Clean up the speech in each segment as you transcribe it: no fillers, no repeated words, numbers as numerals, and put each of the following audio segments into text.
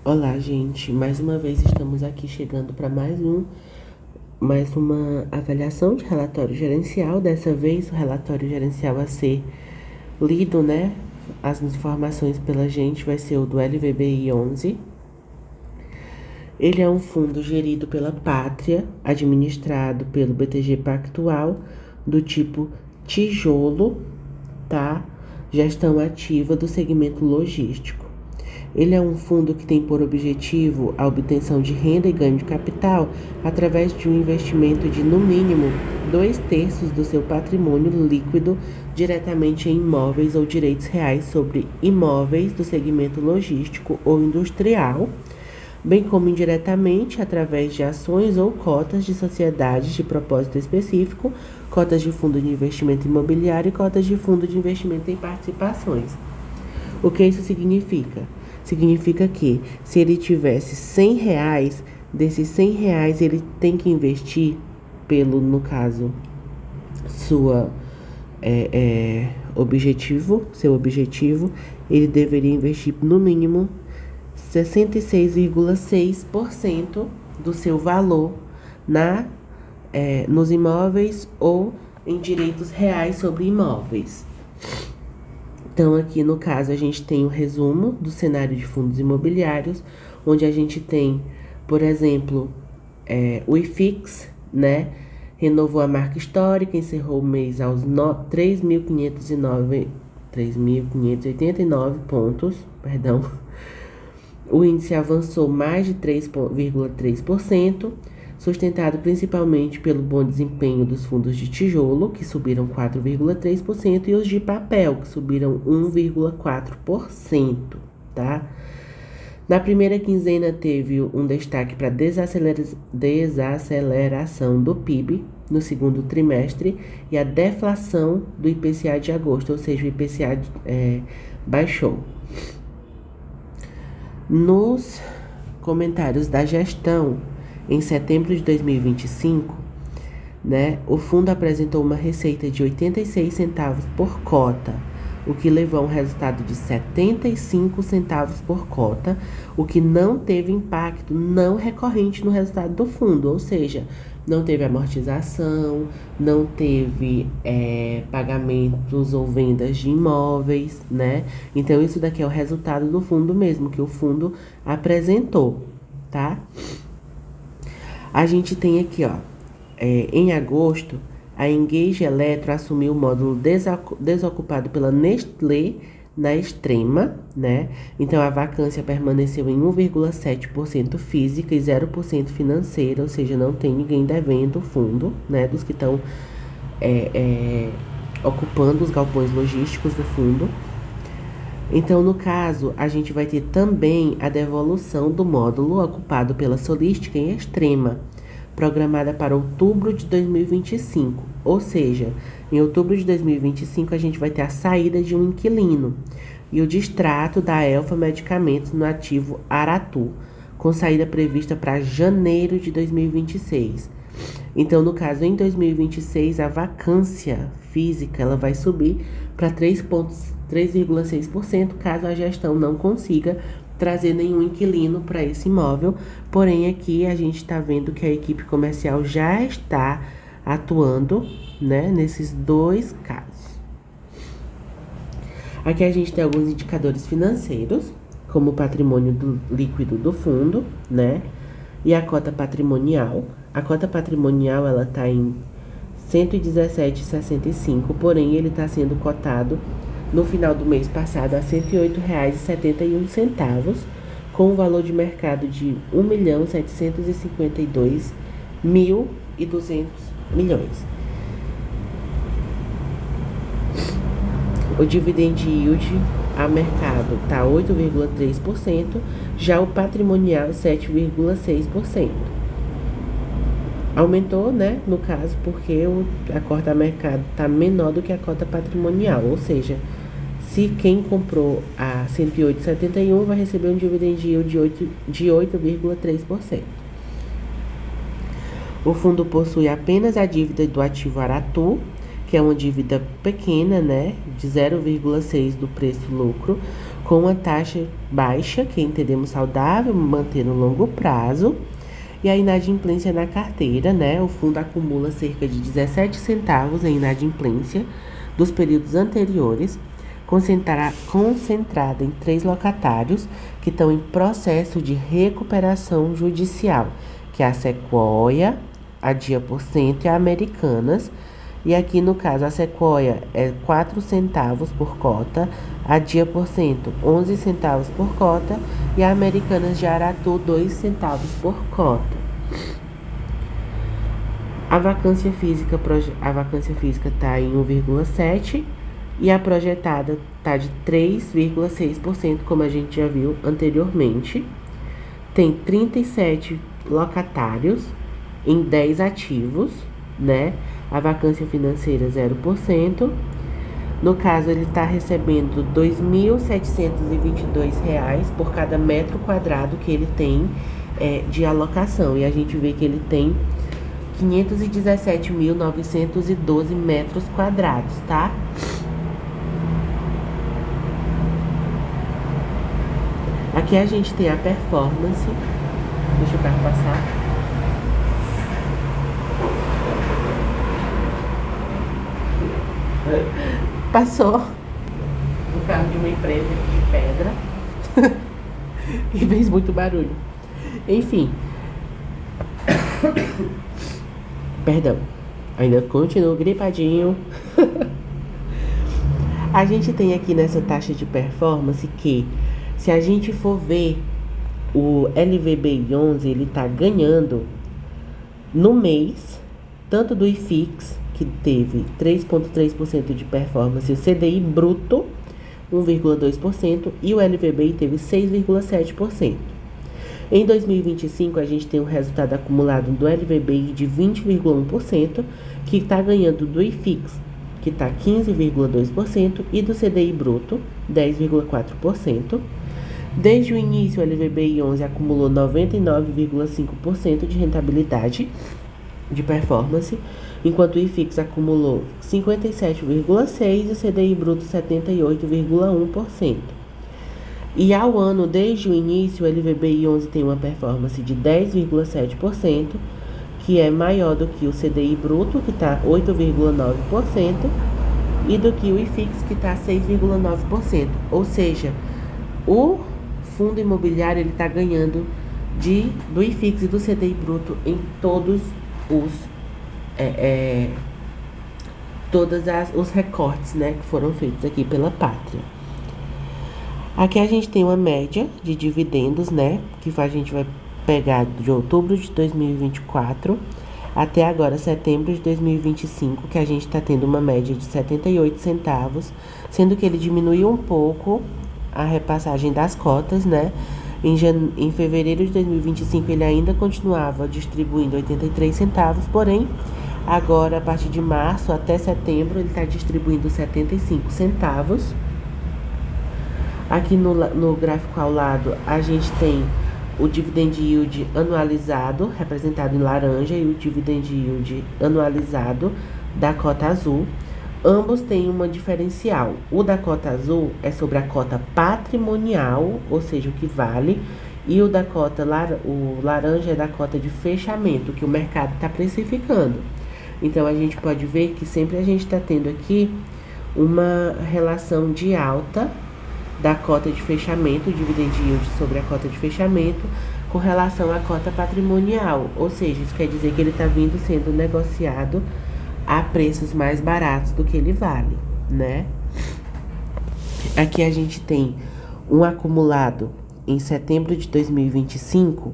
Olá, gente. Mais uma vez estamos aqui chegando para mais uma avaliação de relatório gerencial. Dessa vez, o relatório gerencial a ser lido, né? As informações pela gente vai ser o do LVBI 11. Ele é um fundo gerido pela Pátria, administrado pelo BTG Pactual, do tipo tijolo, tá? Gestão ativa do segmento logístico. Ele é um fundo que tem por objetivo a obtenção de renda e ganho de capital através de um investimento de, no mínimo, 2/3 do seu patrimônio líquido diretamente em imóveis ou direitos reais sobre imóveis do segmento logístico ou industrial, bem como indiretamente através de ações ou cotas de sociedades de propósito específico, cotas de fundo de investimento imobiliário e cotas de fundo de investimento em participações. O que isso significa? Significa que se ele tivesse R$ 100, desses R$ 100 ele tem que investir no caso, seu objetivo, ele deveria investir no mínimo 66,6% do seu valor nos imóveis ou em direitos reais sobre imóveis. Então, aqui no caso, a gente tem o resumo do cenário de fundos imobiliários, onde a gente tem, por exemplo, o IFIX, né? Renovou a marca histórica, encerrou o mês aos 3.589 pontos, perdão. O índice avançou mais de 3,3%, sustentado principalmente pelo bom desempenho dos fundos de tijolo, que subiram 4,3%, e os de papel, que subiram 1,4%, tá? Na primeira quinzena teve um destaque para desaceleração do PIB no segundo trimestre e a deflação do IPCA de agosto, ou seja, o IPCA baixou. Nos comentários da gestão, em setembro de 2025, né, o fundo apresentou uma receita de 86 centavos por cota, o que levou a um resultado de 75 centavos por cota, o que não teve impacto não recorrente no resultado do fundo, ou seja, não teve amortização, não teve pagamentos ou vendas de imóveis, né? Então, isso daqui é o resultado do fundo mesmo, que o fundo apresentou, tá? A gente tem aqui, ó, em agosto, a Engage Eletro assumiu o módulo desocupado pela Nestlé na Extrema, né? Então, a vacância permaneceu em 1,7% física e 0% financeira, ou seja, não tem ninguém devendo o fundo, né? Dos que estão ocupando os galpões logísticos do fundo. Então, no caso, a gente vai ter também a devolução do módulo ocupado pela Solística em Extrema, programada para outubro de 2025. Ou seja, em outubro de 2025 a gente vai ter a saída de um inquilino e o distrato da Elfa Medicamentos no ativo Aratu, com saída prevista para janeiro de 2026. Então, no caso, em 2026, a vacância física ela vai subir para 3,6%, caso a gestão não consiga trazer nenhum inquilino para esse imóvel. Porém, aqui a gente está vendo que a equipe comercial já está atuando, né, nesses dois casos. Aqui a gente tem alguns indicadores financeiros, como o patrimônio líquido do fundo, né, e a cota patrimonial. A cota patrimonial ela está em 117,65, porém ele está sendo cotado no final do mês passado a R$ 108,71, com um valor de mercado de R$ 1.752.200 O dividend yield a mercado está 8,3%, já o patrimonial 7,6%. Aumentou, né, no caso, porque a cota a mercado está menor do que a cota patrimonial, ou seja, se quem comprou a 108,71 vai receber um dividend yield de 8,3%. O fundo possui apenas a dívida do ativo Aratu, que é uma dívida pequena, né, de 0,6 do preço-lucro, com uma taxa baixa, que entendemos saudável, manter no longo prazo, e a inadimplência na carteira, né? O fundo acumula cerca de 17 centavos em inadimplência dos períodos anteriores, concentrada em 3 locatários que estão em processo de recuperação judicial, que é a Sequoia, a Dia por Cento e a Americanas. E aqui no caso a Sequoia é 4 centavos por cota, a Dia por Cento 11 centavos por cota e a Americanas de Aratu 2 centavos por cota. A vacância física está em 1,7 e a projetada está de 3,6%, como a gente já viu anteriormente. Tem 37 locatários em 10 ativos, né? A vacância financeira 0%. No caso, ele está recebendo R$ 2.722 por cada metro quadrado que ele tem de alocação. E a gente vê que ele tem 517.912 metros quadrados, tá? Aqui a gente tem a performance. Deixa o carro passar. Passou o carro de uma empresa de pedra e fez muito barulho. Enfim. Perdão. Ainda continuo gripadinho. A gente tem aqui nessa taxa de performance que, se a gente for ver o LVBI11, ele tá ganhando no mês, tanto do IFIX, que teve 3,3% de performance, o CDI bruto 1,2% e o LVBI teve 6,7%. Em 2025, a gente tem um resultado acumulado do LVBI de 20,1%, que está ganhando do IFIX, que está 15,2%, e do CDI bruto, 10,4%. Desde o início, o LVBI 11 acumulou 99,5% de rentabilidade de performance, enquanto o IFIX acumulou 57,6% e o CDI bruto 78,1%. E ao ano, desde o início, o LVBI 11 tem uma performance de 10,7%, que é maior do que o CDI bruto, que está 8,9%, e do que o IFIX, que está 6,9%. Ou seja, o fundo imobiliário está ganhando do IFIX e do CDI bruto em todos os recortes, né, que foram feitos aqui pela Pátria. Aqui a gente tem uma média de dividendos, né, que a gente vai pegar de outubro de 2024 até agora setembro de 2025, que a gente está tendo uma média de 78 centavos, sendo que ele diminuiu um pouco a repassagem das cotas, né? Em fevereiro de 2025 ele ainda continuava distribuindo 83 centavos, porém agora a partir de março até setembro ele está distribuindo 75 centavos. Aqui no gráfico ao lado a gente tem o dividend yield anualizado, representado em laranja, e o dividend yield anualizado da cota azul. Ambos têm uma diferencial. O da cota azul é sobre a cota patrimonial, ou seja, o que vale, e o da cota o laranja é da cota de fechamento, que o mercado está precificando. Então, a gente pode ver que sempre a gente está tendo aqui uma relação de alta da cota de fechamento, o dividend yield sobre a cota de fechamento, com relação à cota patrimonial. Ou seja, isso quer dizer que ele está vindo sendo negociado a preços mais baratos do que ele vale, né? Aqui a gente tem um acumulado em setembro de 2025,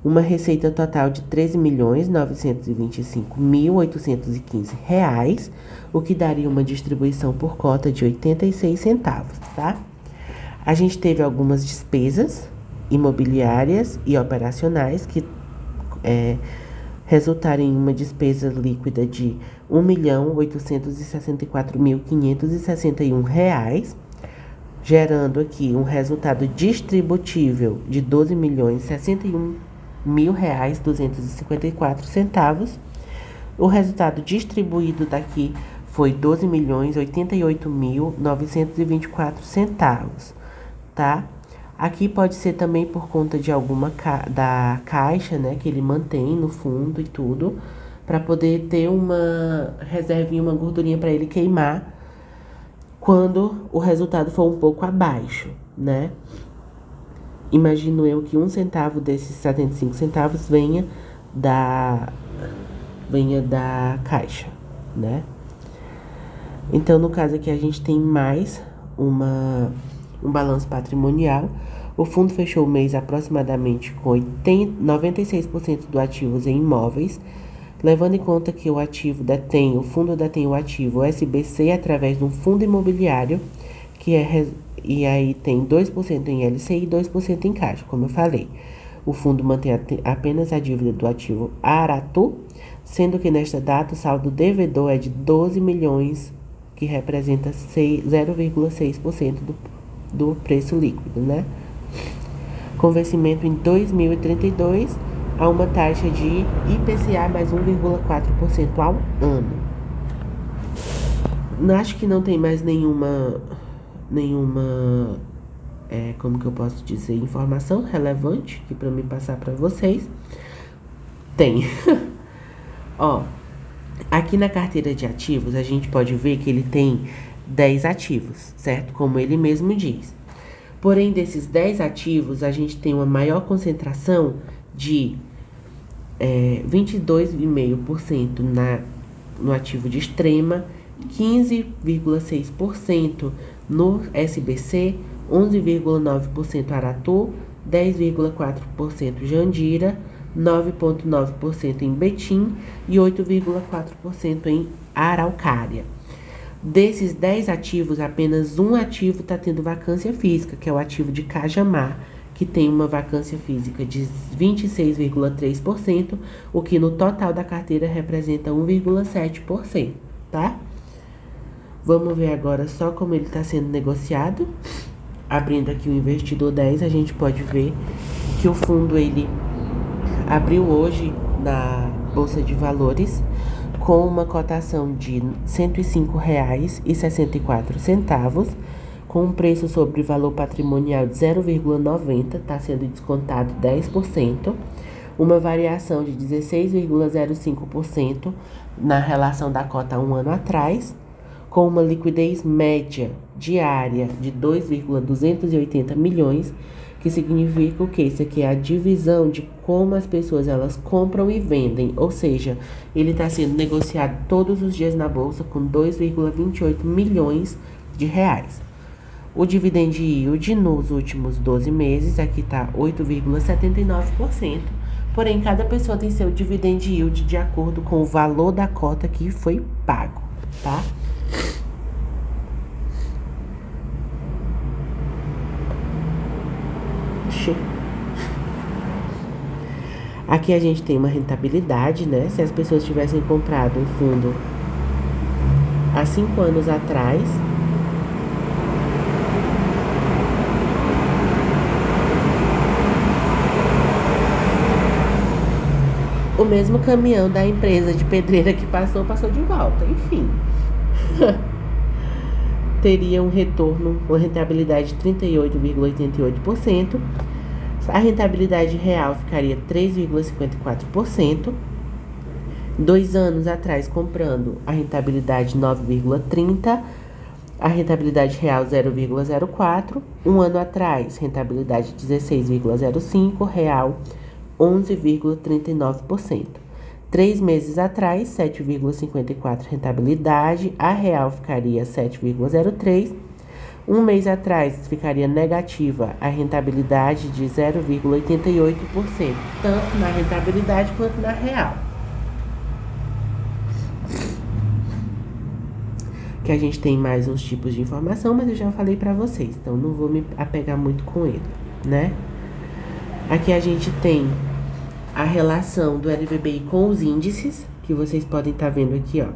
uma receita total de R$ 13.925.815, o que daria uma distribuição por cota de 86 centavos, tá? A gente teve algumas despesas imobiliárias e operacionais que resultaram em uma despesa líquida de R$ 1.864.561, gerando aqui um resultado distributível de R$ 12.061.254. O resultado distribuído daqui foi R$ 12.088.924. tá? Aqui pode ser também por conta de alguma da caixa, né, que ele mantém no fundo e tudo, para poder ter uma reservinha, uma gordurinha para ele queimar quando o resultado for um pouco abaixo, né? Imagino eu que 1 centavo desses 75 centavos venha da caixa, né? Então, no caso aqui, a gente tem mais um balanço patrimonial. O fundo fechou o mês aproximadamente com 96% dos ativos em imóveis, levando em conta que o fundo detém o ativo SBC através de um fundo imobiliário, e aí tem 2% em LCI e 2% em caixa, como eu falei. O fundo mantém apenas a dívida do ativo Aratu, sendo que nesta data o saldo devedor é de 12 milhões, que representa 0,6% do preço líquido, né? Com vencimento em 2032 a uma taxa de IPCA mais 1,4% ao ano. Acho que não tem mais nenhuma como que eu posso dizer, informação relevante aqui para me passar para vocês. Tem. Ó, aqui na carteira de ativos, a gente pode ver que ele tem 10 ativos, certo? Como ele mesmo diz. Porém, desses 10 ativos, a gente tem uma maior concentração de 22,5% no ativo de extrema, 15,6% no SBC, 11,9% Aratu, 10,4% Jandira, 9,9% em Betim e 8,4% em Araucária. Desses 10 ativos, apenas um ativo está tendo vacância física, que é o ativo de Cajamar, que tem uma vacância física de 26,3%, o que no total da carteira representa 1,7%, tá? Vamos ver agora só como ele está sendo negociado. Abrindo aqui o Investidor 10, a gente pode ver que o fundo ele abriu hoje na Bolsa de Valores com uma cotação de R$ 105,64, com um preço sobre valor patrimonial de 0,90, está sendo descontado 10%, uma variação de 16,05% na relação da cota a um ano atrás, com uma liquidez média diária de 2,280 milhões, que significa o quê? Isso aqui é a divisão de como as pessoas elas compram e vendem, ou seja, ele está sendo negociado todos os dias na bolsa com 2,28 milhões de reais. O dividend yield nos últimos 12 meses, aqui está 8,79%, porém cada pessoa tem seu dividend yield de acordo com o valor da cota que foi pago, tá? Aqui a gente tem uma rentabilidade, né? Se as pessoas tivessem comprado um fundo há 5 anos atrás, o mesmo caminhão da empresa de pedreira que passou de volta, enfim. Teria um retorno, uma rentabilidade de 38,88%. A rentabilidade real ficaria 3,54%. 2 anos atrás comprando, a rentabilidade 9,30%. A rentabilidade real 0,04%. 1 ano atrás, rentabilidade 16,05%. Real 11,39%. 3 meses atrás, 7,54% rentabilidade. A real ficaria 7,03%. 1 mês atrás ficaria negativa a rentabilidade de 0,88%, tanto na rentabilidade quanto na real. Que a gente tem mais uns tipos de informação, mas eu já falei para vocês, então não vou me apegar muito com ele, né? Aqui a gente tem a relação do LVBI com os índices, que vocês podem estar vendo aqui, ó.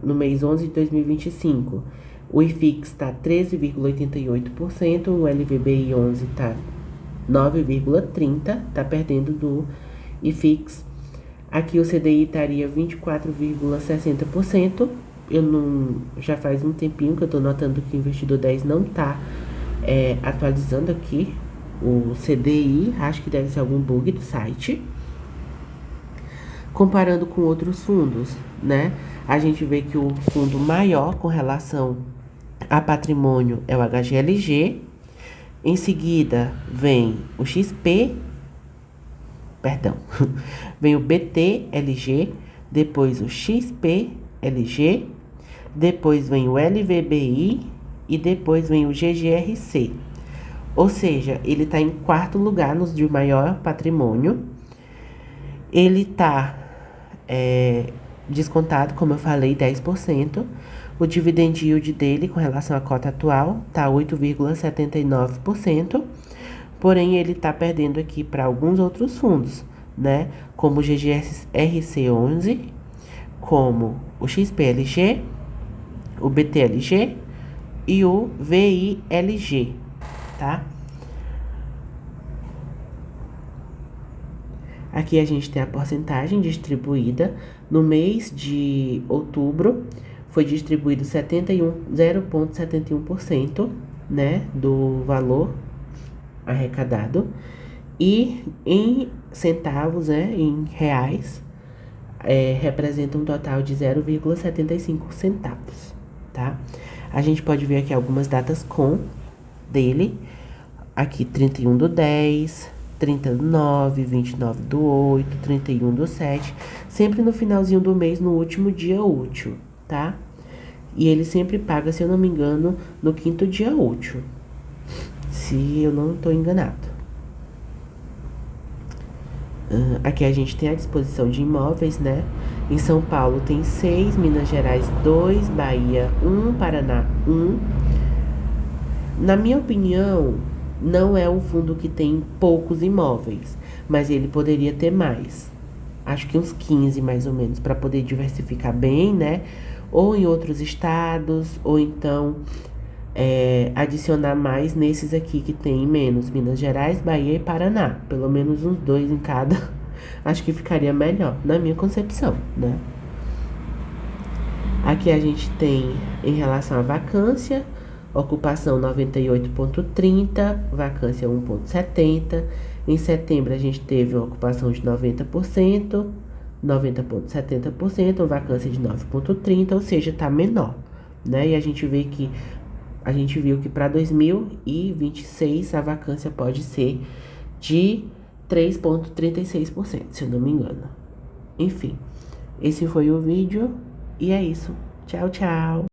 No mês 11 de 2025, o IFIX está 13,88%, o LVBI 11 está 9,30%, está perdendo do IFIX. Aqui o CDI estaria 24,60%. Já faz um tempinho que eu estou notando que o Investidor 10 não está atualizando aqui o CDI, acho que deve ser algum bug do site. Comparando com outros fundos, né? A gente vê que o fundo maior com relação a patrimônio é o HGLG. Em seguida vem o vem o BTLG, depois o XPLG, depois vem o LVBI e depois vem o GGRC. Ou seja, ele está em quarto lugar nos de maior patrimônio. Ele está descontado, como eu falei, 10%. O dividend yield dele com relação à cota atual está 8,79%. Porém, ele está perdendo aqui para alguns outros fundos, né? Como o GGRC11, como o XPLG, o BTLG e o VILG, tá? Aqui a gente tem a porcentagem distribuída. No mês de outubro, foi distribuído 0,71%, né, do valor arrecadado. E em centavos, né, em reais, representa um total de 0,75 centavos, tá? A gente pode ver aqui algumas datas com dele. Aqui, 31/10, 30/9, 29/8, 31/7, sempre no finalzinho do mês, no último dia útil, tá? E ele sempre paga, se eu não me engano, no quinto dia útil, se eu não estou enganado. Aqui a gente tem a disposição de imóveis, né? Em São Paulo tem 6, Minas Gerais 2, Bahia 1, Paraná 1. Na minha opinião, não é um fundo que tem poucos imóveis, mas ele poderia ter mais. Acho que uns 15 mais ou menos, para poder diversificar bem, né? Ou em outros estados, ou então adicionar mais nesses aqui que tem menos, Minas Gerais, Bahia e Paraná. Pelo menos uns 2 em cada. Acho que ficaria melhor, na minha concepção, né? Aqui a gente tem, em relação à vacância, ocupação 98,30, vacância 1,70. Em setembro a gente teve uma ocupação de 90%, 90,70%, vacância de 9,30, ou seja, tá menor, né? E a gente viu que para 2026 a vacância pode ser de 3,36%, se eu não me engano. Enfim, esse foi o vídeo e é isso. Tchau, tchau!